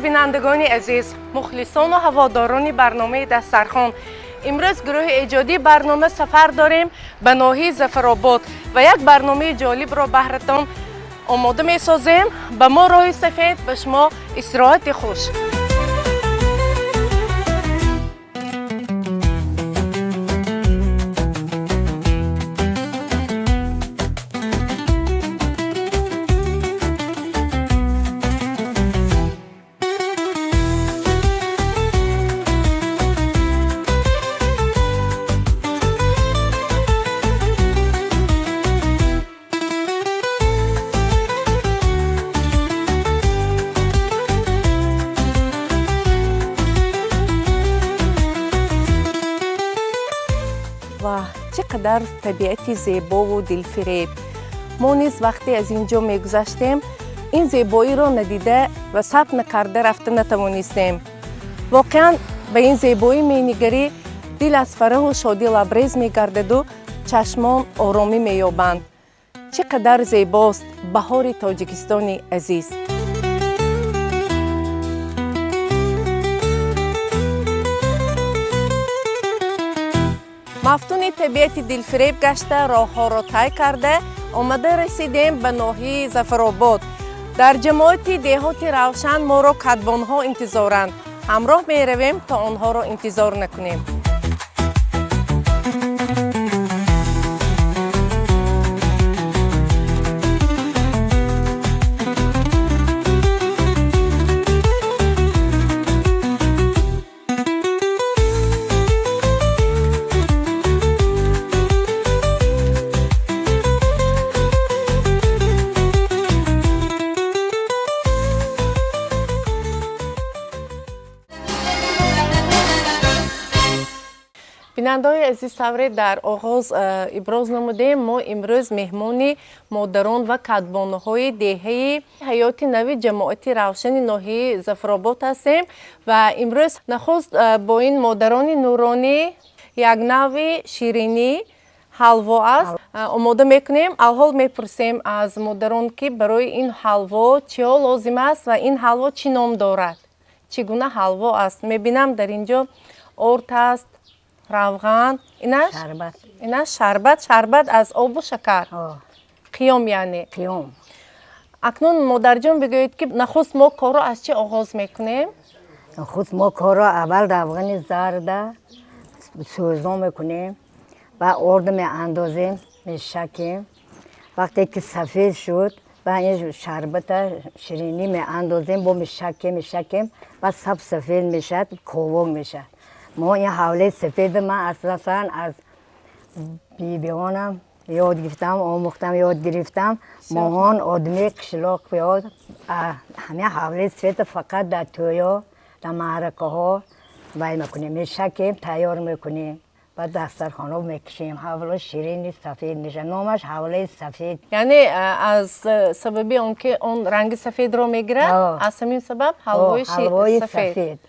بینندگان عزیز، مخلصان و هواداران برنامه دسترخوان، امروز گروه ایجادی برنامه سفر داریم به ناحیه ظفرآباد و یک برنامه جالب را بهرتان آماده می سازیم. به ما راه سفید، به شما استراحت خوش. چقدر طبیعت زیبا و دلفریب. ما نیز وقتی از اینجا میگذشتیم این زیبایی را ندیده و ثبت نکرده رفته نتوانستیم. واقعا به این زیبایی مینگری، دل از فرح و شادی لبریز میگردد و چشمان آرامی مییابند. چقدر زیباست بهار تاجیکستان عزیز. مفتون طبیعت دلفریب گشته راه ها را طی کرده آمده رسیدیم به ناحیه ظفرآباد. در جماعت دهات روشن ما را کدبان ها انتظارند. همراه می رویم تا آنها را انتظار نکنیم. بیننده‌های عزیز، طوری در آغاز ابراز نمودیم ما امروز مهمان مادران و کدبان‌های دهه حیات نو جماعت روشن ناحیه ظفرآباد هستیم و امروز نخست با این مادران نورانی یک نوع شیرینی حلوا است آماده میکنیم. اول میپرسیم از مادران که برای این حلوا چی لازم است و این حلوا چی نام دارد، چگونه حلوا است. میبینم در اینجا ارد است، روغن، اینش شربت از آب و شکر. قیام یعنی قیام. اکنون مادر جان بگویید که نخست ما کار را از چه آغاز میکنیم؟ نخست ما کار را اول روغن زرد سوزان میکنیم و ارد می اندازیم، میشکیم. وقتی که سفید شد و این شربت شیرینی می اندازیم با میشکیم و سفید میشه، کوبون میشه. ما این حوله سفید من اساساً از بیبیانم یاد گرفتم ماهان آدمی قشلاق بیاد همه حوله سفید فقط در تویا در معرکه ها بای میکنیم، میشکیم، تیار میکنیم و دسترخوان رو میکشیم. حوله شیرینی سفید میشه، نامش حوله سفید. یعنی از سببی اون که اون رنگ سفید رو میگیره، از همین سبب حلوای سفید.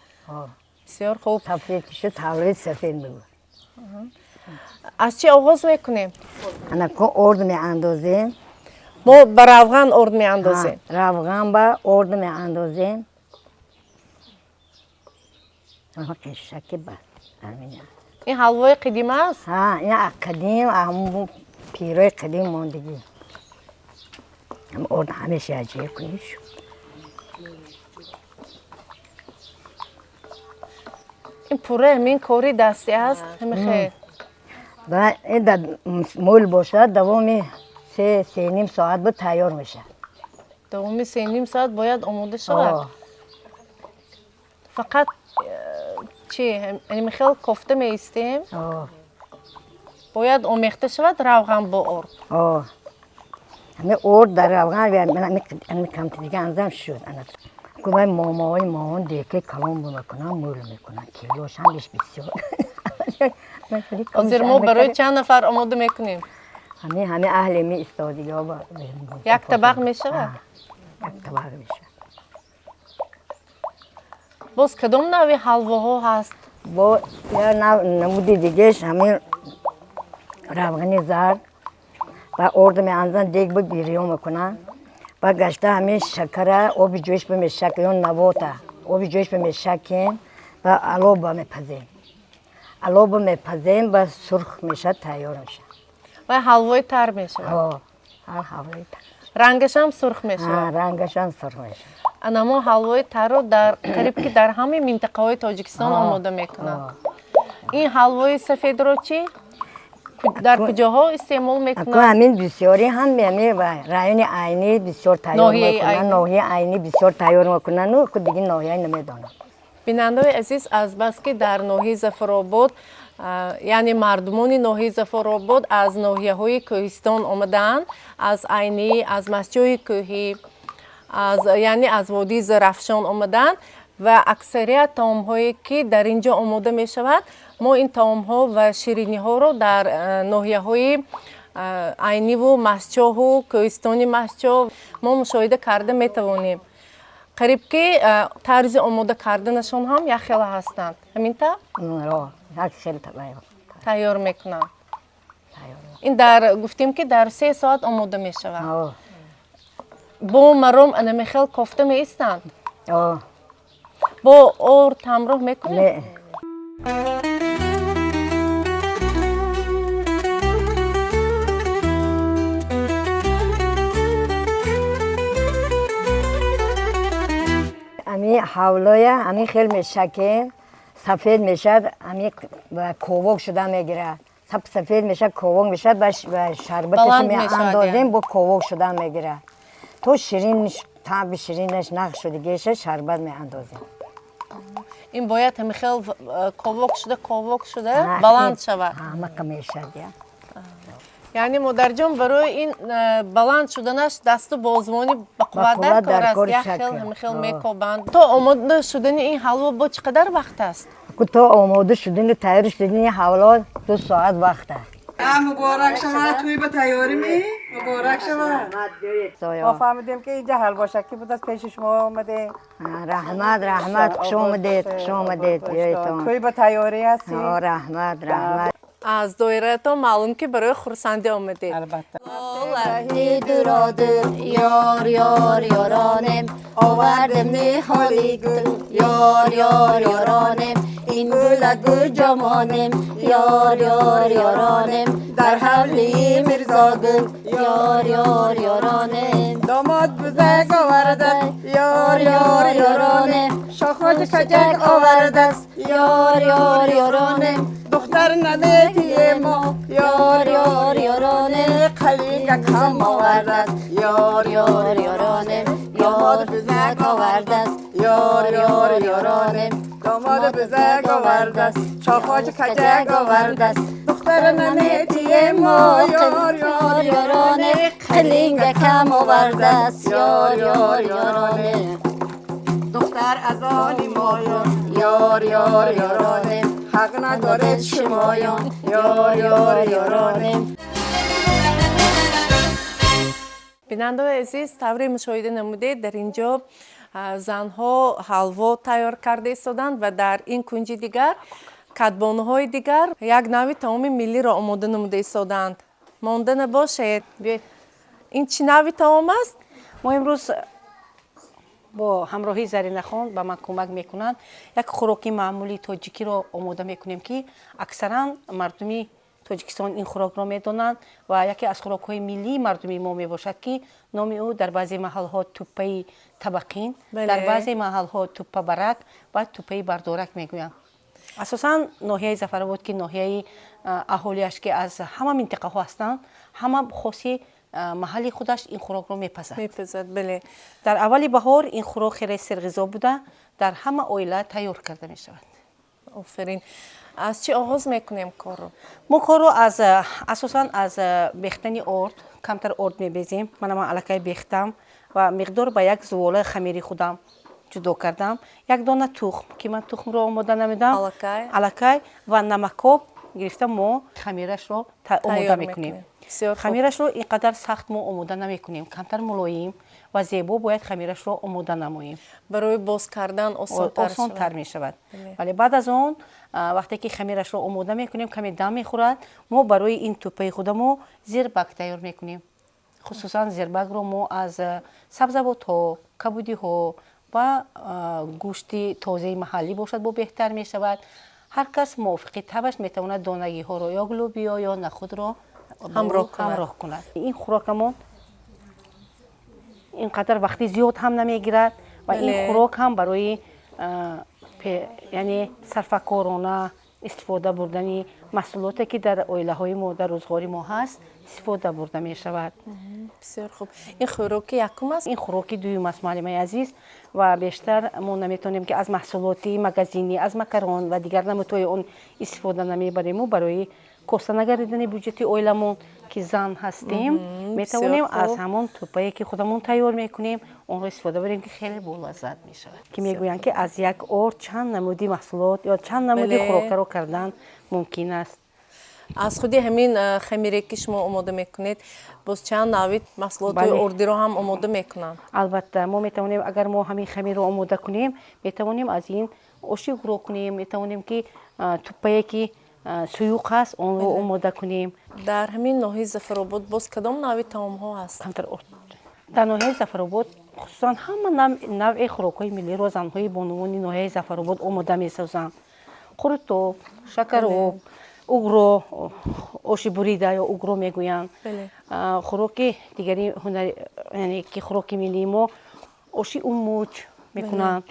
بسیار خوب. سفید شد حلوای سفید میگو. از چی آغاز میکنیم؟ انا ارد میاندازیم. ما به روغن ارد میاندازیم. روغن به ارد میاندازیم. شکی بس. این حلوای قدیم است؟ ها، این قدیم، همون پیرای قدیم موندگی. هم ارد همیشه اجیه کنیش. این پوره همین کاری دستی است؟ خیر. و این در مول باشه دوامی 3-3.5 ساعت بود تیار میشه. دوامی 3.5 ساعت باید آماده شود؟ فقط چی؟ یعنی خیلی کوفته میستیم؟ باید آمیخته شود روغن با ارد؟ همه ارد در افغان و من کم دیگه انزم شد گویا ماماهای مامان دیگه کلام میکنن مول میکنن کیلوش همش بسیار حاضر ما برای چند نفر آماده میکنیم؟ همه اهل می استادی ها یک طبق میشه؟ یک طبق میشه. باز کدام نوع حلواها هست؟ با یا نمودی دیگهش همین روغنی زرد و ارد می انزن دیگ با بیریو میکنن و گشته همین شکر آبی جوش به میشک یا نباته آبی جوش به میشکیم و علوب میپزیم علوب میپزیم و سرخ میشه تیار میشه و حلوای تر میشه؟ هر حلوای تر رنگش هم سرخ میشه؟ رنگش هم سرخ میشه. انما حلوای تر رو در قریب که در همه منطقه های تاجیکستان آماده میکنن. این حلوای سفید رو چی؟ در کجاها استعمال میکنن؟ همین بسیاری هم میمی و رایون عینی بسیار تیار میکنن ناحیه عینی بسیار تیار میکنن و که دیگه ناحیه نمیدونن. بیننده عزیز از بس که در ناحیه ظفرآباد یعنی مردمان ناحیه ظفرآباد از ناحیه های کوهستان آمدن از عینی از مسجد کوهی یعنی از وادی زرافشان آمدن و اکثریت طعام هایی که در اینجا آماده می شود ما این طعام ها و شیرینی ها رو در ناحیه های عینی و مسجد و کوهستانی مسجد ما مشاهده کرده می توانیم. قریب که طرز آماده کردنشان هم یک خیلی هستند. همین تا؟ یک خیلی تیار میکنن. این در گفتیم که در 3 ساعت آماده می شود. با مرام انمی خیلی کفته می ایستند. با اور تمرح میکنیم؟ امی حولای امی خیلی میشه سفید میشه امی کووک شده میگیره سفید میشه کووک میشه و شربتش می اندازیم با کووک شده میگیره تو شیرین طعم شیرینش نخ شدگیشه شربت می اندازیم. این باید هم خیلی کووک شده بلند شود. همه میشه دیگه. یعنی مادر جان برای این بلند شدنش دست و بازوانی با قوت در کار است. یک خیلی میکوبند. تا آماده شدن این حلوا با چقدر وقت است؟ تا آماده شدن تیار شدن این حلوا 2 ساعت وقت است. مبارک شما توی به تیاری می مبارک شما ما فهمیدیم که اینجا حلوا شکی بود از پیش شما آمده. رحمت خوش آمدید توی به تیاری هستی رحمت از دایره تا معلوم که برای خورسندی آمدید. البته یار یارانم آوردم نهالی گل یار یارانم این گل جمانم یار یارانم در حولی مرزا گل یار یارانم داماد بزرگ آورده یار یارانم شاخوش کجک آورده است یار یارانم دختر ندیدی ما یار یارانم خلیق کم آورده است یار یارانم داماد بزرگ آورده است یار یارانم داماد بزرگ آورده است شاخوش کجک آورده است دختر ندیدی ما یار یارانم خلیق کم آورده است یار یارانم دختر از آن مایان یار یارانم حق ندارد شمایان یار یارانم. بیننده عزیز طوری مشاهده نمودید در اینجا زنها حلوا تیار کرده ایستادند و در این کنج دیگر کدبانه‌های دیگر یک نوع طعام ملی را آماده نموده ایستادند. مانده نباشید. این چه نوع طعام است؟ ما امروز با همراهی زرینه خان به ما کمک میکنند یک خوراکی معمولی تاجیکی رو آماده میکنیم که اکثرا مردمی تاجیکستان این خوراک را میدونند و یکی از خوراک های ملی مردمی ما میباشد که نام او در بعضی محل ها توپه طبقین در بعضی محل ها توپه برک و توپه بردارک میگویند. اساسا ناحیه ظفرآباد که ناحیه اهالیش که از همه منطقه ها هستند همه خاصی محلی خودش این خوراک رو میپزد. بله. در اولی بهار این خوراک خیلی سرغذا بوده در همه عائله تیار کرده می شود. آفرین. از چی آغاز میکنیم کار رو؟ ما کار رو اساسا از بیختن ارد камтар орд мебезем. Мана ман алакай бехтам ва миқдор ба як зувола хамири худам ҷудо кардам. Як дона тухм ки ман тухмро омода намедам, алакай ва намакоб гирифта мо хамирашро омода мекунем. хамирашро инқадар сахт мо омода намекунем, камтар мулоим ва зебо бояд хамирашро омода намоем. барои боз кардан осонтар мешавад. вале баъд аз он вақте ки хамирашро омода мекунем, каме дам мехӯрад, мо барои ин тӯпаи худамо зирбак тайёр мекунем. хусусан зирбакро мо аз сабзавотҳо, кабудиҳо ва гӯшти тозаи маҳаллӣ бошад бо беҳтар мешавад. ҳар кас мувофиқи табаш метавонад донагиҳоро ё лӯбиё ё нахудро ҳамроҳ кунад. ин хӯрокамон инқадар вақти зиёд ҳам намегирад ва ин хӯрок ҳам барои яъне сарфакорона истифода бурдани маҳсулоте ки дар оилаҳои мо дар рӯзгори мо ҳаст истифода бурда мешавад. бисёр хуб. ин хӯроки якум аст? ин хӯроки дуюм аст муаллимаи азиз ва бештар мо наметавонем ки аз маҳсулоти магазинӣ, аз макарон ва дигар намудҳои он истифода намебарему. барои коста нагаридани бюджети оиламон ки зан ҳастем, метавонем аз ҳамон тӯпае ки худамон тайёр мекунем онро истифода барем ки хеле болаззат мешавад. ки мегӯянд ки аз як ор чанд намуди маҳсулот ё чанд намуди хӯрокаро кардан мумкин аст. аз худи ҳамин хамире ки шумо омода мекунед боз чанд навид маҳсулоти ордиро ҳам омода мекунанд? албатта мо метавонем, агар мо ҳамин хамирро омода кунем, метавонем аз ин оши гурӯ кунем, метавонем ки тӯпае ки суюқ ҳаст онро омода кунем. дар ҳамин ноҳияи Зафаробод боз кадом навъи таомҳо ҳаст? дар ноҳияи Зафаробод хусусан ҳама навъи хӯрокҳои миллиро занҳои бонувони ноҳияи Зафаробод омода месозанд. қурутоб, шакароб, угро, оши бурида ё угро мегӯянд. хӯроки дигари яъне ки хӯроки миллии мо оши умуч мекунанд.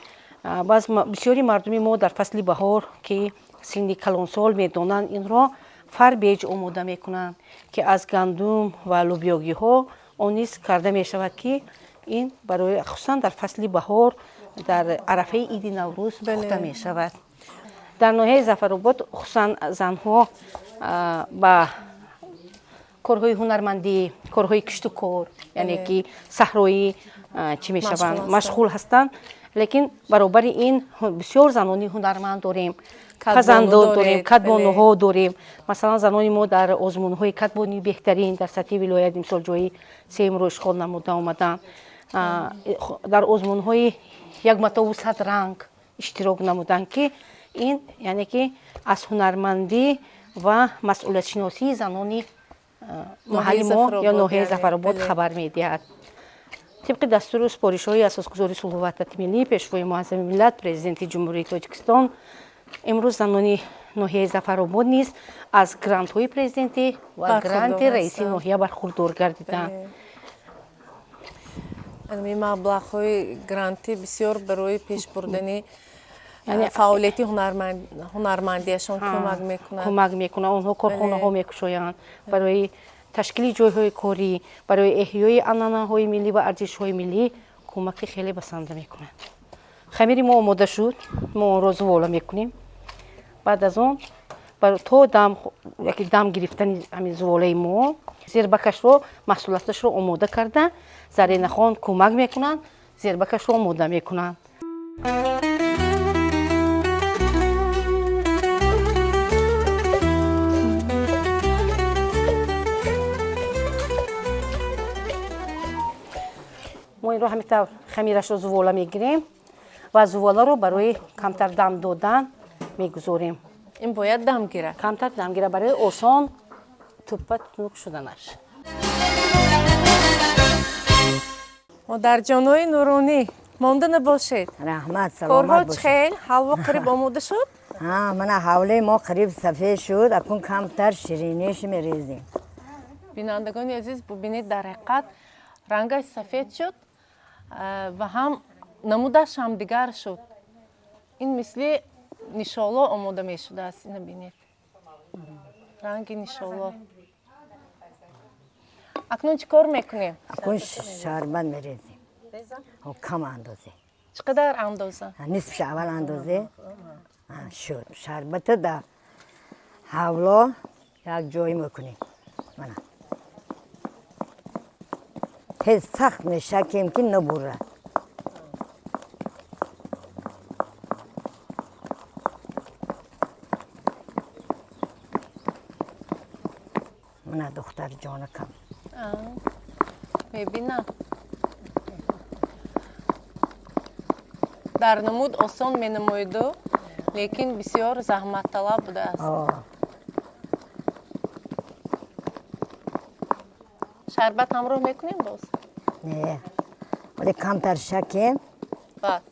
баъз бисёри мардуми мо дар фасли баҳор ки синни калонсол медонанд, инро фарбеҷ омода мекунанд ки аз гандум ва лӯбиёгиҳо он низ карда мешавад ки ин барои хусусан дар фасли баҳор дар арафаи иди наврӯз пухта мешавад. дар ноҳияи Зафаробод хусусан занҳо ба корҳои ҳунармандӣ, корҳои кишту кор, яъне ки саҳроӣ чӣ мешаванд, машғул ҳастанд. лекин баробари ин бисёр занони ҳунарманд дорем, казандон дорем, катбонуҳо дорем. масалан занони мо дар озмунҳои катбонии беҳтарин дар сатҳи вилоят имсол ҷои сеюмро ишғол намуда омаданд. дар озмунҳои 100 ранг иштирок намуданд ки ин яъне ки аз ҳунармандӣ ва масъулиятшиносии занони маҳалли мо ё ноҳияи Зафаробод хабар медиҳад. тибқи дастуру супоришҳои асосгузори сулҳу ваҳдати миллӣ, пешвои муаззами миллат, президенти ҷумҳурии Тоҷикистон, имрӯз занони ноҳияи Зафаробод низ аз грантҳои президентӣ ва гранти раиси ноҳия бархурдор гардиданд. маблағҳои грантӣ бисёр барои пеш бурдани фаъолияти ҳунармандиашон кӯмак мекунад. онҳо корхонаҳо мекушоянд барои ташкили ҷойҳои корӣ, барои эҳёи анъанаҳои миллӣ ва арзишҳои миллӣ кӯмаки хеле басанда мекунанд. хамири мо омода шуд, мо онро зувола мекунем. баъд аз он то дам гирифтани ҳамин зуволаи мо зирбакашро маҳсулоташро омода карда заренахон кӯмак мекунанд, зирбакашро омода мекунанд. мо инро ҳамитавр хамирашро зувола мегирем ва зуволаро барои камтар дам додан мегузорем. ин бояд дам гирад? камтар дам гирад барои осон тӯпа тунук шуданаш. модарҷонои нуронӣ монда набошед. раҳмат, корҳо саломат бошед. чихел? ҳалво қариб омода шуд? мана ҳавлаи мо қариб сафед шуд, акун камтар шириниш мерезем. бинандагони азиз бубинед, дар ҳақиқат рангаш сафед шуд ва ҳам намудаш ҳам дигар шуд. ин мисли нишоло омода мешудааст. ина бинед, ранги нишоло. акнун чӣ кор мекунем? акун шарбат мерезем, кам андозе, чӣ қадар андоза? нисфш аввал андозе шуд. шарбата дар ҳавло як ҷой мекунем. мана که سخت میشکیم که نبوره. من دختر جانکم. میبینم در نمود آسان مینمایدو لیکن بسیار زحمت طلب بوده است. شربت همراه میکنیم باز؟ نه ولی کمتر شکیم بعد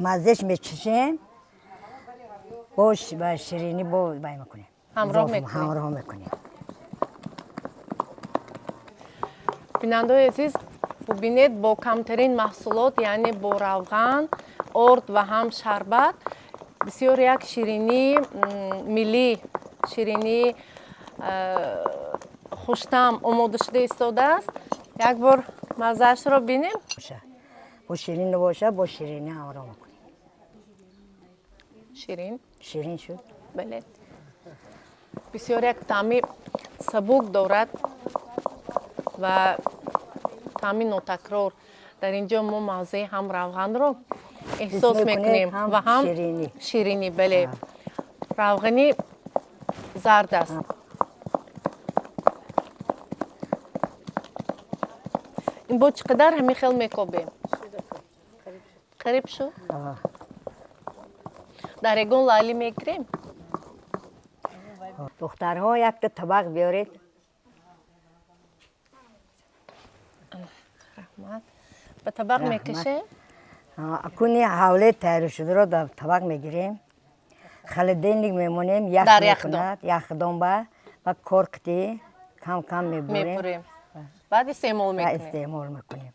مزهش میچشیم باش و شیرینی با بای میکنیم همراه میکنیم. بیننده عزیز ببینید با کمترین محصولات یعنی با روغن، ارد و هم شربت بسیار یک شیرینی ملی، شیرینی خوشتم آماده شده ایستاده است. یک بار مزهش را بینیم. با شیرین باشه با شیرینی همراه میکنیم. شیرین شد. بله. بسیار یک طعمی سبک دارد و طعمی نوتکرار. در اینجا ما مزه هم روغن رو احساس میکنیم و هم شیرینی. بله. روغنی زرد است. این با چقدر همین خیلی میکابیم؟ قریب شد؟ در یگان لالی میگیریم؟ دخترها یک طبق بیارید. رحمت. به طبق میکشه؟ اکنی حوله تیار شده رو در طبق میگیریم. خلدینی میمونیم در یخدان و کرکتی کم کم میبریم. بعد استعمال میکنیم.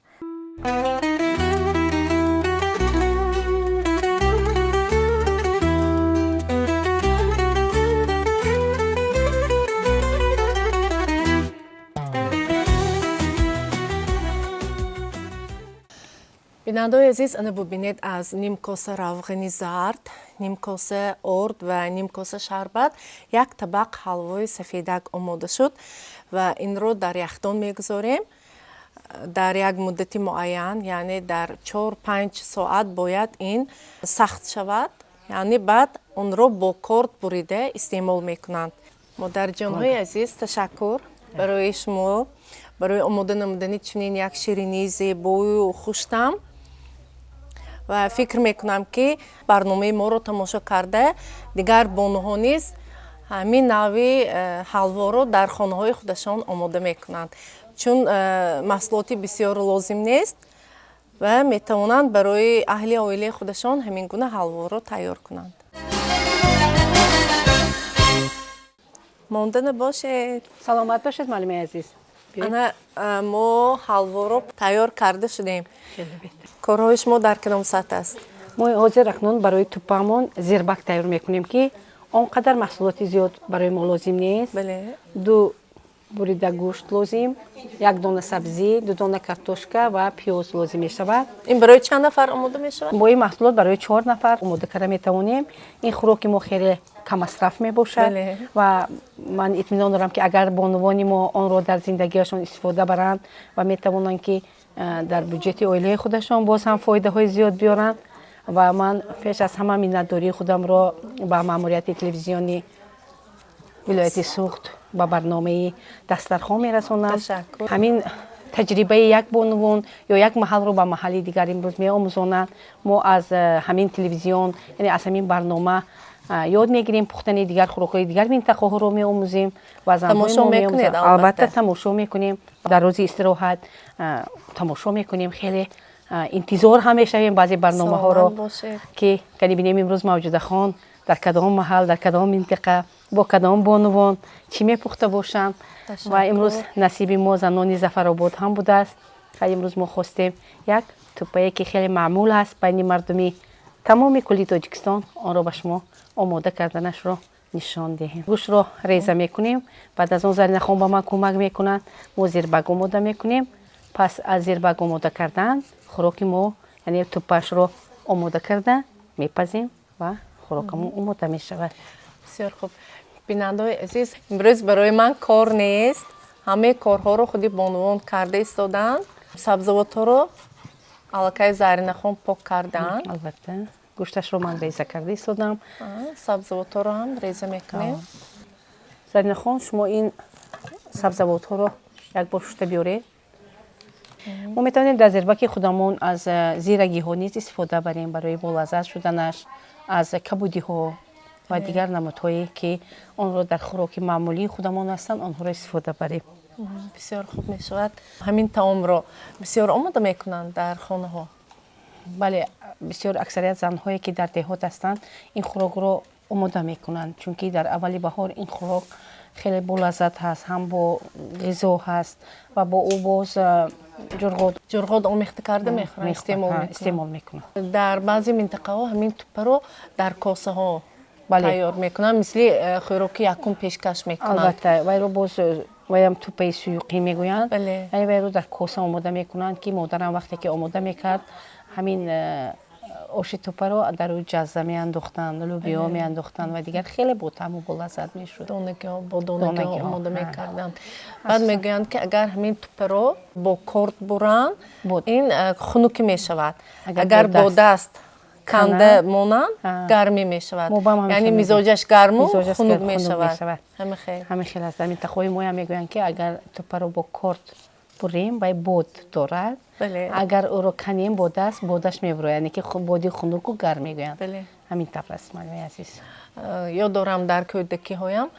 بیننده عزیز اینو ببینید از نیم کاسه روغنی زرد، نیم کاسه ارد و نیم کاسه شربت یک طبق حلوای سفیدک آماده شد و این رو در یخدان میگذاریم. در یک مدت معین یعنی در 4-5 ساعت باید این سخت شود، یعنی بعد اون رو با کرد بریده استعمال میکنند. مادر جان‌های عزیز تشکر برای شما، برای آماده نمودن چنین یک شیرینی زیبای و خوش‌طعم و فکر میکنم که برنامه ما رو تماشا کرده دیگر بانوها نیز همین نوع حلوا رو در خانه های خودشان آماده میکنند، چون محصولاتی بسیار لازم نیست و میتوانند برای اهل عائله خودشان همین گونه حلوا رو تیار کنند. ماندن باشید. سلامت باشید معلم عزیز. انا ما حلوا رو تیار کرده شدیم. کارهای شما در کدام سطح است؟ ما حاضر اکنون برای توپمون زیربک تیار میکنیم که آنقدر محصولات زیاد برای ما لازم نیست. بله. 2 بریده گوشت لازم، 1 دانه سبزی، 2 دانه کارتوشکا و پیاز لازم می شود. این برای چند نفر آماده می شود؟ با این محصولات برای 4 نفر آماده کرده می توانیم. این خوراک ما خیلی کم مصرف می باشد. بله. و من اطمینان دارم که اگر بانوان ما آن را در زندگیشان استفاده برند و می توانند که در بودجه عائله خودشان باز هم فایده های زیاد بیارند و من پیش از همه منتداری خودم را با ماموریت تلویزیونی ولایت سوخت با برنامه دسترخوان میرسونم. همین تجربه یک بانوان یا یک محل رو با محل دیگر امروز می آموزانند. ما از همین تلویزیون یعنی از همین برنامه یاد میگیریم، پختن دیگر خوراک‌های دیگر منطقه ها رو می آموزیم و از تماشا میکنید. البته تماشا میکنیم، در روز استراحت تماشا میکنیم. خیلی انتظار همیشه بعضی برنامه ها رو که ببینیم امروز موجوده خان در کدام محل، در کدام منطقه با کدام بانوان چی میپخته باشند. و امروز نصیب ما زنان ظفرآباد هم بوده است که امروز ما خواستیم یک توپایی که خیلی معمول است بین مردمی تمام کلی تاجیکستان آن را به شما آماده کردنش رو نشان دهیم. گوشت رو ریزه میکنیم، بعد از اون زرین خان با ما کمک میکنند، ما زیربگ آماده میکنیم. پس از زیربگ آماده کردن خوراک ما یعنی توپش رو آماده کرده میپزیم و خوراکمون آماده میشود. بسیار خوب. بیننده عزیز امروز برای من کار نیست، ҳамаи корҳоро худи бонувон карда истоданд. Сабзавотҳоро аллакай Заринахон пок кардаанд. албатта гӯшташро ман реза карда истодам. Сабзавотҳоро ҳам реза мекунем. Заринахон, шумо ин сабзавотҳоро якбор шушта биёред. мо метавонем дар зирбаки худамон аз зирагиҳо низ истифода барем барои болаззат шуданаш, аз кабудиҳо ва дигар намудҳое ки онро дар хӯроки маъмулии худамон ҳастанд, онҳоро истифода барем. Бисёр хуб мешавад. Ҳамин таомро бисёр омода мекунанд дар хонаҳо. бале бисёр аксарият занҳое ки дар деҳот ҳастанд ин хӯрокро омода мекунанд, чунки дар аввали баҳор ин хӯрок хеле болаззат ҳаст, ҳам бо ғизо ҳаст ва бо ӯ боз ҷурғод омехта карда мехӯранд, истеъмол мекунанд. Дар баъзе минтақаҳо ҳамин туппаро дар косаҳо тайёр мекунанд, мисли хӯроки якум пешкаш мекунанд. Албатта, вайро боз ваям туппаи суюқӣ мегӯянд. Бале. Вайро дар коса омода мекунанд ки модарам вақте ки омода мекард, ҳамин оши туппаро дар ӯ ҷазза меандохтанд, лӯбиё меандохтанд ва дигар хеле ботаму болаззат мешуд. Донагиҳо бо донагиҳо омода мекарданд. Баъд мегӯянд ки агар ҳамин туппаро бо корд буранд, ин хунукӣ мешавад. Агар бо даст канда монанд, гармӣ мешавад. Яъни мизоҷаш гарму хунук мешавад. Ҳамин хел аст. Дар минтақаҳои мо ҳам мегӯянд ки агар туппаро бо корд бурем, вай бод дорад. Агар ӯро канем бо даст, бодаш мебурад, яъне ки боди хунуку гарм мегӯянд. Ҳамин тавр аст маънавии азиз. Ёд дорам дар кӯдакиҳоям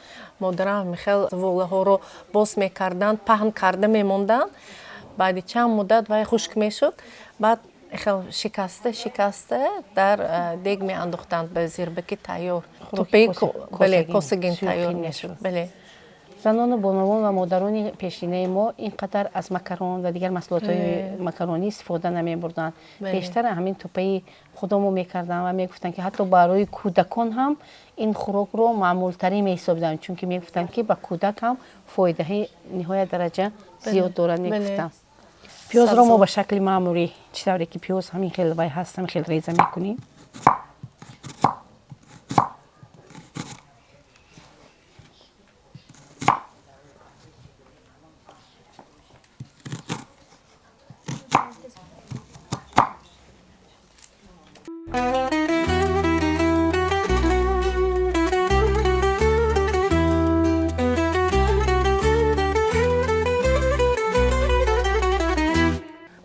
модарам михел волаҳоро боз мекарданд, паҳн карда мемонданд. Баъди чанд муддат вай хушк мешуд. Баъд хел шикаста дар дег меандохтанд ба зирбаки тайёр. Туппаи косагин тайёр мешуд. Занону бонувон ва модарони пешинаи мо ин қадар аз макарон ва дигар маҳсулотҳои макаронӣ истифода намебурданд. Бештар ҳамин туппаи худамон мекарданд ва мегуфтанд ки ҳатто барои кӯдакон ҳам ин хӯрокро маъмултарин меҳисобиданд, чунки мегуфтанд ки ба кӯдак ҳам фоидаҳои ниҳоят дараҷа зиёд дорад мегуфтанд. пиёзро мо ба шакли маъмулӣ чӣ тавре ки пиёз ҳамин хел вай ҳаст, ҳамин хел реза мекунем.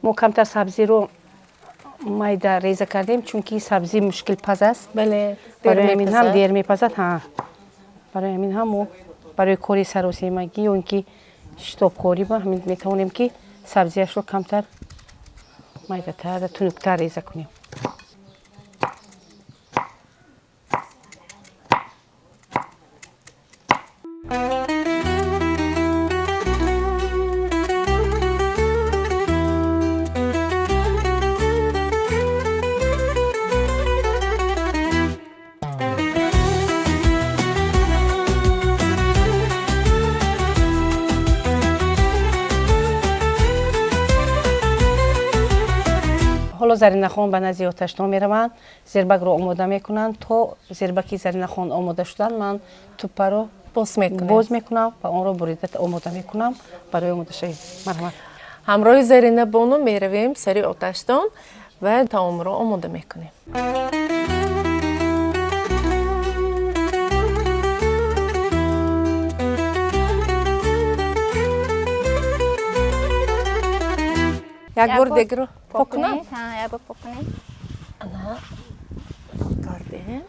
мо камтар сабзиро майда реза кардем, чунки сабзи мушкилпаз аст. Барои ҳамин ҳам дер мепазад. Барои ҳамин ҳам мо барои кори саросемагӣ ё ин ки шитобкорӣ ҳамин метавонем ки сабзиашро камтар майдатар, тунуктар реза кунем. ҳоло Заринахон ба назди оташдон мераванд, зирбакро омода мекунанд. То зирбаки Заринахон омода шуданд, ман туппаро боз мекунам ва онро бурида омода мекунам барои омодашавӣ. Марҳамат. ҳамроҳи Зарина Бону меравем сари оташдон ва таомро омода мекунем. Як бор дегро покунам? Як бор покунем. Ана кардем.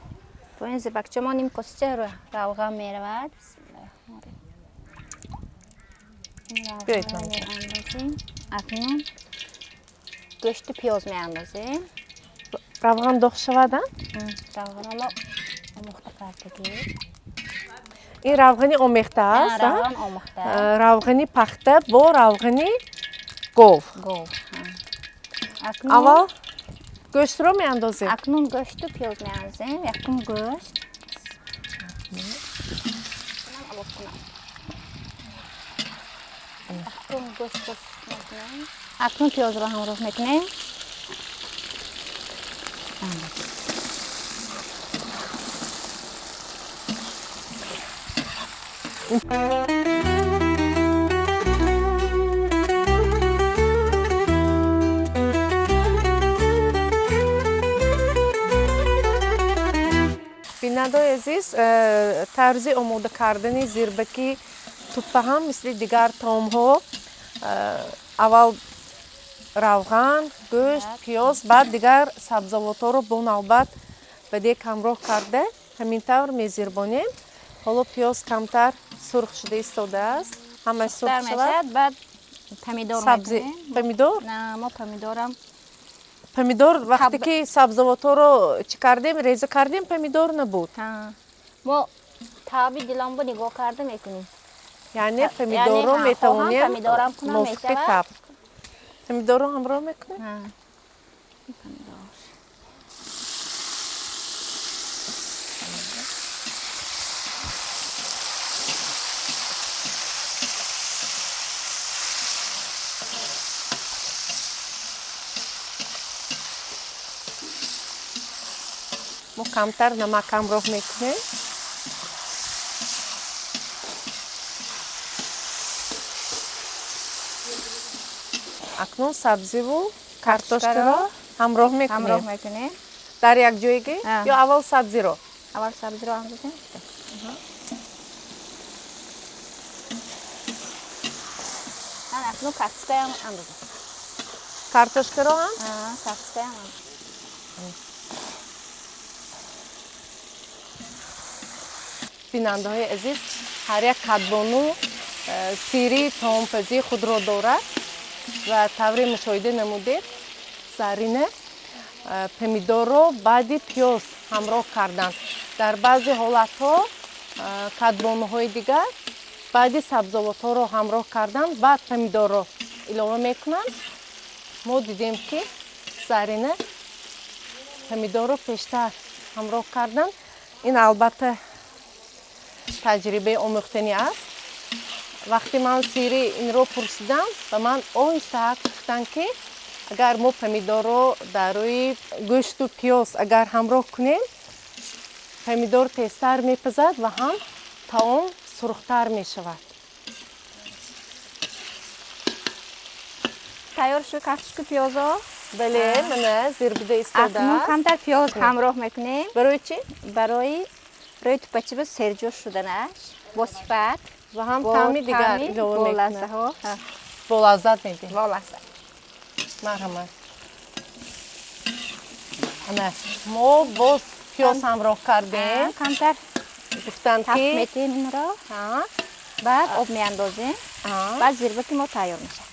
То ин зирбакча мо ним косача равған меравад. Биёед акнун гӯшти пиёз меандозем. Равған дох шавад? Равғанро омохта кардагӣ. ин равғани омехта аст? Равған омохта. Равғани пахта бо равғани гов. Аввал гӯштро меандозем. Акнун гӯшту пиёз меандозем. Якум гӯшт. Акнун пиёзро ҳамроҳ мекунем. азиз, тарзи омода кардани зирбаки туппа ҳам мисли дигар таомҳо аввал равған, гӯшт, пиёз, баъд дигар сабзавотҳоро бо навбат ба дег ҳамроҳ карда ҳамин тавр мезирбонем. ҳоло пиёз камтар сурх шуда истодааст. ҳамааш сурх шавад. баъд помидор сабзи мекунем. помидор? На, мо помидорам помидор вақте ки сабзавотҳоро чӣ кардем, реза кардем, помидор набуд. мо таби диламбо нигоҳ карда мекунем. яъне помидорро метавонем помидорам кунам мувофиқи мешавад. таб. помидорро ҳамроҳ мекунем. мо камтар намак ҳамроҳ мекунем. акнун сабзиву картошкаро ҳамроҳ мекунем. дар якҷоягӣ ё аввал сабзиро? аввал сабзиро андозем. акнун картошкаям андозем. картошкаро ҳам? картошкаям андозем. бинандаҳои азиз, ҳар як кадбону сири таомпазии худро дорад ва тавре мушоҳида намудед Зарина помидорро баъди пиёз ҳамроҳ кардан. дар баъзе ҳолатҳо кадбонуҳои дигар баъди сабзавотҳоро ҳамроҳ кардан баъд помидорро илова мекунанд. мо дидем ки Зарина помидорро пештар ҳамроҳ кардан. ин албатта таҷрибаи омӯхтанӣ аст. вақте ман сири инро пурсидам ба ман оҳиста гуфтанд ки агар мо помидорро дар рӯи гӯшту пиёз агар ҳамроҳ кунем, помидор тезтар мепазад ва ҳам таом сурхтар мешавад. тайёр шуд картошка пиёзо. бале, мана зирбида акнун истодааст. камтар пиёз ҳамроҳ мекунем. барои чӣ? барои рӯи тупачиба серҷӯш шуданаш бо сифат ва ҳам таъми дигар илова мекунем. бо лаззат медиҳем. марҳамат. ана мо боз пиёз ҳамроҳ кардем. камтар гуфтанд тафт ки метем инро. баъд об меандозем. баъд зирбаки мо тайёр мешавад.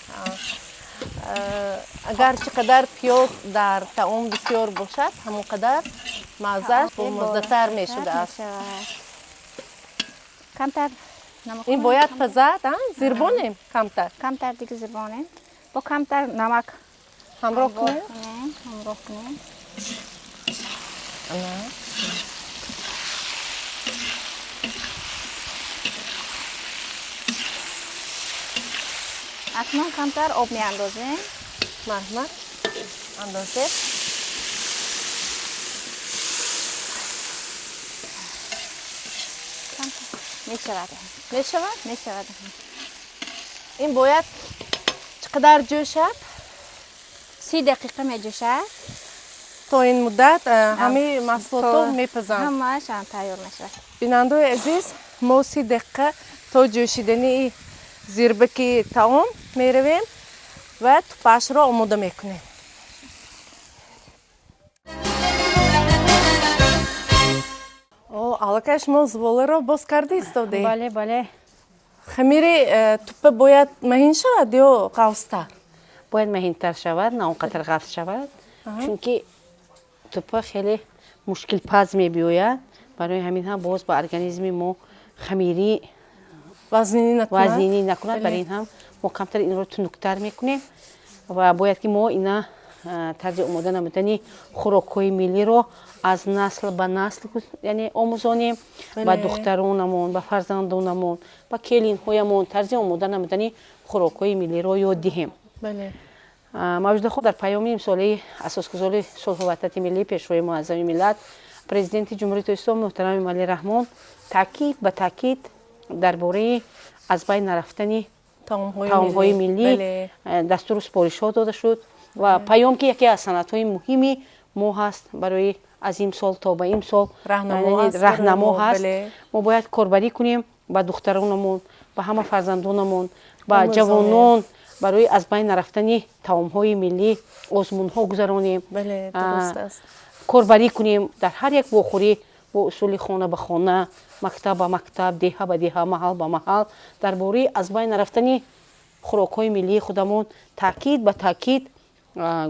агар чӣ қадар пиёз дар таом бисёр бошад, ҳамон қадар маззаш бомаззатар мешудааст. камтар намак. ин бояд пазад, зирбонем камтар. камтар дига зирбонем. бо камтар намак ҳамроҳ кунем. ҳамроҳ кунем. акнун камтар об меандозем. марҳамат. андозе. мешавад. мешавад? ин бояд чӣ қадар ҷӯшад? 30 дақиқа меҷӯшад. то ин муддат ҳамаи маҳсулотҳо мепазанд. ҳамаашам тайёр мешавад. бинандаҳои азиз, мо 30 дақиқа то ҷӯшидании зирбаки таом меравем ва тупаашро омода мекунем. аллакай шумо зуволаро боз карда истодед? бале. хамири туппа бояд маҳин шавад ё ғафстар? бояд маҳинтар шавад, на он қадар ғафс шавад. чунки туппа хеле мушкилпаз мебиёяд. барои ҳамин ҳам боз ба организми мо хамирӣ вазнинӣ накунад. барои ин ҳам мо камтар инро тунуктар мекунем ва бояд ки мо ина тарзи омода намудани хӯрокҳои миллиро аз насл ба насл яъне омӯзонем. ба духтаронамон, ба фарзандонамон, ба келинҳоямон тарзи омода намудани хӯрокҳои миллиро ёд диҳем. мавҷудахо дар паёми имсолии асосгузори сулҳу ваҳдати миллӣ пешрои муаззами миллат президенти ҷумҳурияти ислом муҳтарами Эмомалӣ Раҳмон таъкид ба таъкид дар бораи аз байн нарафтани таомҳои миллӣ дастуру супоришҳо дода шуд ва паём ки яке аз санъатҳои муҳими мо ҳаст барои аз имсол то ба имсол раҳнамо ҳаст. мо бояд корбарӣ кунем ба духтаронамон, ба ҳама фарзандонамон, ба ҷавонон барои аз байн нарафтани таомҳои миллӣ озмунҳо гузаронем, корбарӣ кунем дар ҳар як вохӯрӣ бо усули хона ба хона, мактаб ба мактаб, деҳа ба деҳа, маҳал ба маҳал дар бораи аз байн нарафтани хӯрокҳои миллии худамон таъкид ба таъкид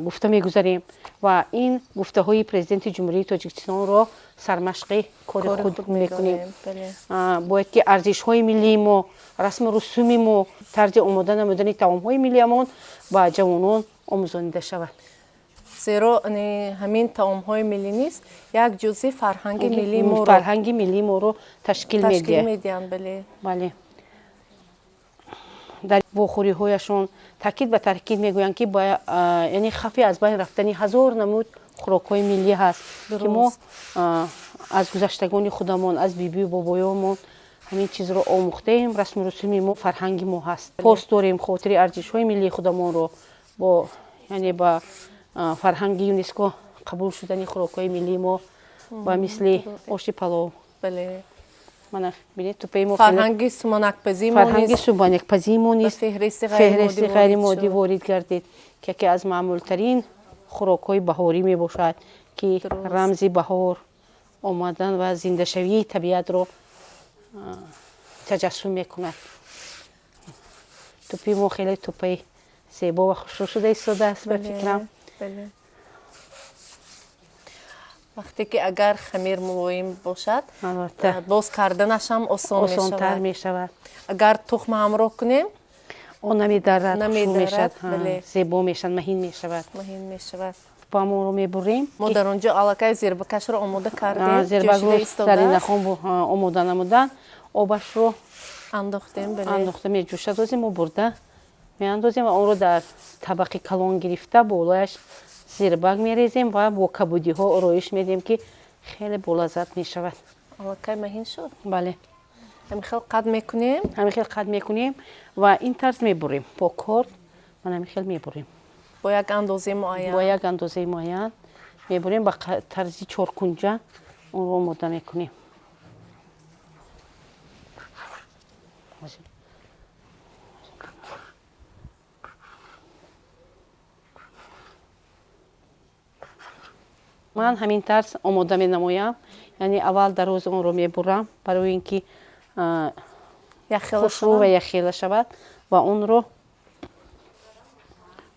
гуфта мегузарем ва ин гуфтаҳои президенти ҷумҳурии Тоҷикистонро сармашқи кори худ мекунем. Бояд ки арзишҳои миллии мо, расму русуми мо, тарзи омода намудани таомҳои миллиамон ба ҷавонон омӯзонида шавад. зеро ҳамин таомҳои миллӣ низ як ҷузъи фарҳанги миллии моро ташкил медиҳанд. Бале. дар вохӯриҳояшон таъкид ба таъкид мегӯянд ки яъне хавфи аз байн рафтани ҳазор намуд хӯрокҳои миллӣ ҳаст ки мо аз гузаштагони худамон, аз бибию бобоёмон ҳамин чизро омӯхтаем. расму русуми мо фарҳанги мо ҳаст. пост дорем хотири арзишҳои миллии худамонро бо яъне ба фарҳанги ЮНЕСКО қабул шудани хӯрокҳои миллии мо ба мисли оши палов. Mana bine tupei mo фарҳанги субанакпазии мо низ феҳристи ғайримоддӣ ворид гардид ки яке аз маъмултарин хӯрокҳои баҳорӣ мебошад ки рамзи баҳор омадан ва зиндашавии табиатро таҷассум мекунад. тупи мо хеле тупаи зебо ва хушрӯ шуда истодааст ба фикрам. вақте ки агар хамир мулоим бошад боз карданашам осонтар мешавад. агар тухм ҳамроҳ кунем он намедарад, хушрӯ мешавад, зебо мешавад, маҳин мешавад. Тупамонро мебурем. мо дар он ҷо аллакай зирбакашро омода кардем. зирбакро сари нахон омода намудан, обашро андохта меҷӯшад. ози мо бурда меандозем ва онро дар табақи калон гирифта болояш зирбак мерезем ва бо кабудиҳо ороиш медиҳем ки хеле болаззат мешавад. аллакай маҳин шуд. бале. ҳамин хел қад мекунем ва ин тарз мебурем. бо корд ман ҳамин хел мебурем. бо як андозаи муайян мебурем ба тарзи чоркунҷа онро омода мекунем. ман ҳамин тарз омода менамоям, яъне аввал дароз онро мебурам барои ин ки хушрӯ ва яхела шавад ва онро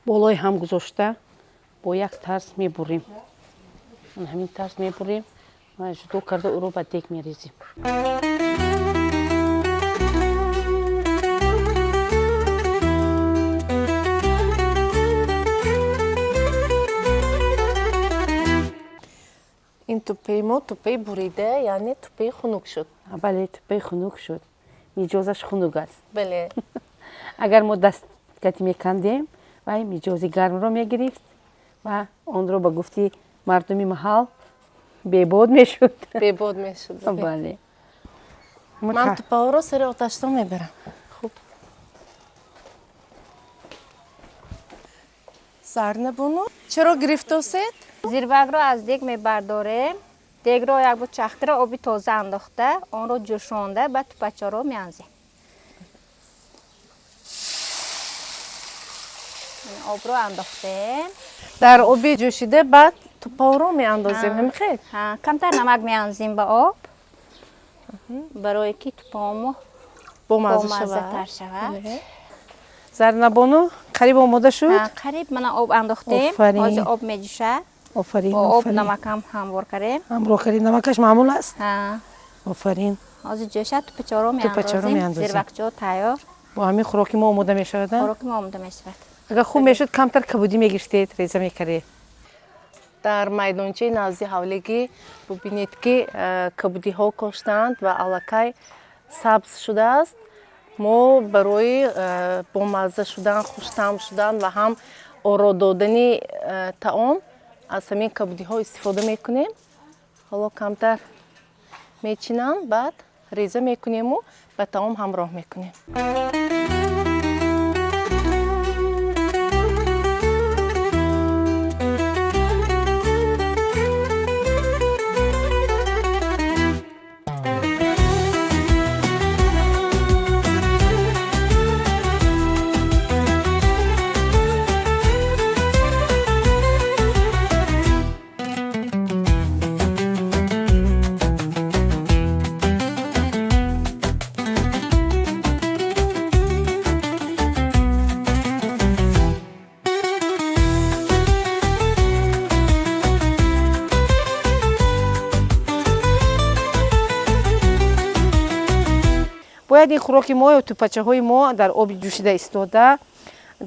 болои ҳам гузошта бо як тарз мебурем. ҳамин тарз мебурем ва ҷудо карда ӯро ба дег мерезем. ин тупаи мо тупаи бурида, яъне тупаи хунук шуд. бале, тупаи хунук шуд. миҷозаш хунук аст. бале. агар мо дастгатӣ мекандем вай миҷози гармро мегирифт ва онро ба гуфти мардуми маҳал бебод мешуд. бале. ман тупаҳоро сари оташтон мебарам. хуб. зарнабуну чаро гирифтосед? зирбакро аз дег мебардорем. дегро як бо чахкира оби тоза андохта онро ҷӯшонда ба тупачаро меанзем. обро андохтем. дар оби ҷӯшида баъд тупаҳоро меандозем. ҳамихел камтар намак меанзем ба об барое ки тупаҳомо бомаззатар шавад. зарнабону қариб омода шуд. қариб мана об андохтем. ҳозир об меҷӯшад. офарин. об намакам ҳамвор кардем. намакаш маъмул аст. офарин. ҳозир ҷӯшад тупачаро меандозем. зирбакчо тайёр. бо ҳамин хӯроки мо омода мешавад. агар хуб мешуд камтар кабудӣ мегиштед, реза мекардед. дар майдончаи назди ҳавлигӣ бубинед ки кабудиҳо коштанд ва аллакай сабз шудааст. мо барои бомазза шудан, хуштаъм шудан ва ҳам оро додани таом аз ҳамин кабудиҳо истифода мекунем. ҳоло камтар мечинам, баъд реза мекунему ба таом ҳамроҳ мекунем. باید این خوراک ما و توپچه‌های ما در آب جوشیده ایستاده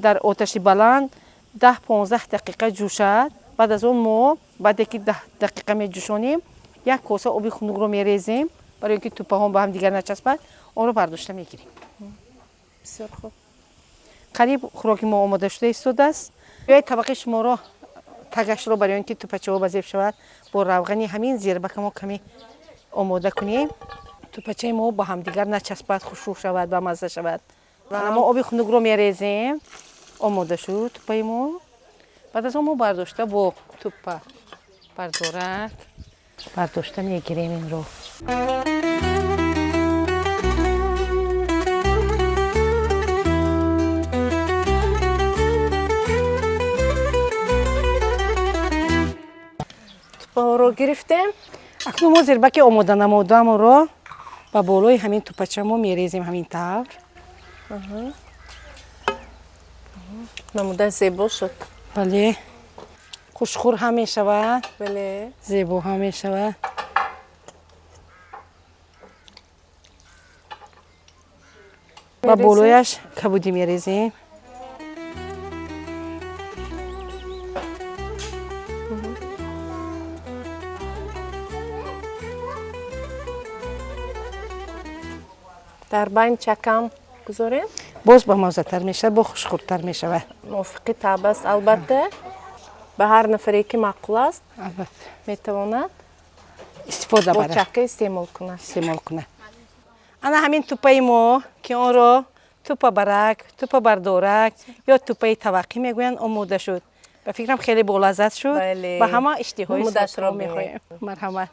در آتش بلند 10-15 دقیقه جوشد. بعد از اون ما بعد که 10 دقیقه می جوشانیم یک کاسه آب خنک رو میریزیم برای اینکه توپه ها با هم دیگر نچسبد. اون رو برداشته میگیریم. بسیار خوب. قریب خوراک ما آماده شده ایستاده است. بیایید طبق شما رو تگش رو برای اینکه توپچه ها بزیب شود با روغنی همین زیربک ما کمی آماده کنیم. توپچه ما با هم دیگر نچسبد، خشک شود و مزه شود. و ما آب خنک رو میریزیم. آماده شد توپه ما. بعد از اون ما برداشته با توپه برداشته میگیریم این رو. توپه ها رو گرفتیم. اکنون ما زیربک آماده نمودم رو با بالای همین توپچه ما میریزیم همین طور. نموده زیبا شد. بله. خوشخور هم می شود. بله. زیبا هم می شود. با بالایش کبودی می ریزیم. در بین چکم گذاریم. باز با مزه تر می شود، با خوشخورتر می شود. موافقی طعم است البته. به هر نفری که معقول است البته میتواند استفاده با بره. چکه استعمال کنه. انا همین توپه ما که اون رو توپه برک، توپه بردارک یا توپه طبقی میگوین آماده شد. به فکرم خیلی بولذت شد. بله. با همه اشتهای نمودش را میخوایم. مرحمت.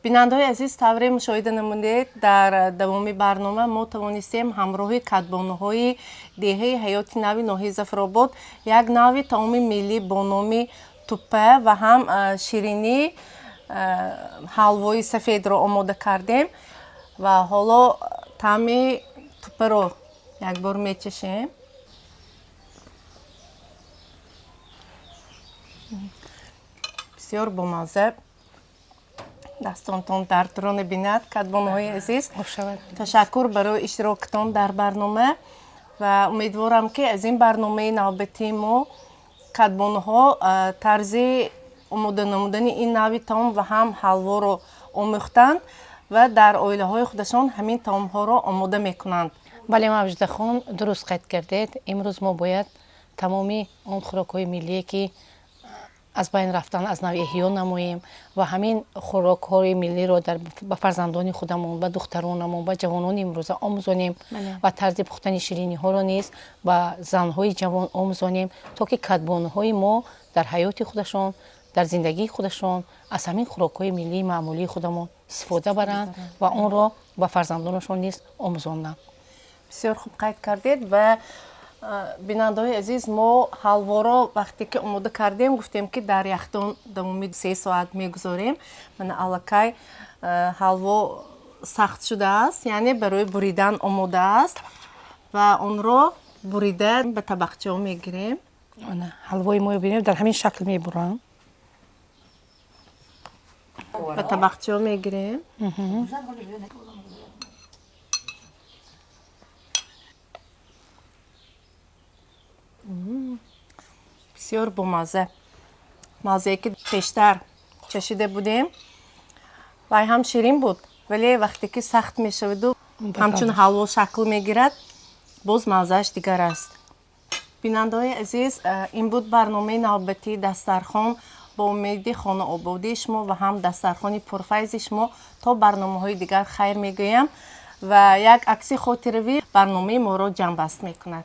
بیننده‌های عزیز، طوری مشاهده نمودید در دوامی برنامه ما توانستیم همراه کدبانوهای دهه حیات نوی ناحیه ظفرآباد یک نوع طعام ملی با نام توپه و هم شیرینی حلوای سفید را آماده کردیم و حالا طعم توپه را یک بار میچشیم. بسیار بامزه. دستانتان دردران بیند کدبانوهای عزیز. تشکر برای اشتراکتان در برنامه و امیدوارم که از این برنامه نوبتی ما کدبانوها طرز آماده نمودن این نوع طعام و هم حلوا رو آموختند و در عائله های خودشان همین طعام ها را آماده میکنند. بله ماجده خان درست قید کردید. امروز ما باید تمامی اون خوراک های ملی که از بین رفتن از نوع احیا نماییم و همین خوراک های ملی رو به فرزندان خودمون، به دخترانمون، به جوانان امروز آموزانیم و طرز پختن شیرینی ها رو نیز به زنهای جوان آموزانیم تا که کدبانو های ما در حیات خودشان، در زندگی خودشان از همین خوراک های ملی معمولی خودمون استفاده برند و اون رو به فرزندانشان نیز آموزاندن. بسیار خوب قید کردید و بیننده‌های عزیز، ما حلوا را وقتی که آماده کردیم گفتیم که در یخدان دوامی 3 ساعت میگذاریم. من الکی حلوا سخت شده است، یعنی برای بریدن آماده است و اون را بریده به طبقچه ها میگیریم. حلوای ما ببینیم در همین شکل میبرم. به طبقچه ها میگیریم. بسیار بامزه. مزه‌ای که پیشتر چشیده بودیم و هم شیرین بود، ولی وقتی که سخت میشود و همچون حلوا شکل میگیرد باز مزه‌اش دیگر است. بیننده‌های عزیز، این بود برنامه نوبتی دسترخوان. با امید خانه آبادی شما و هم دسترخوان پرفیض شما تا برنامه‌های دیگر خیر میگویم و یک عکس خاطره‌ای برنامه ما را جمع بست میکند.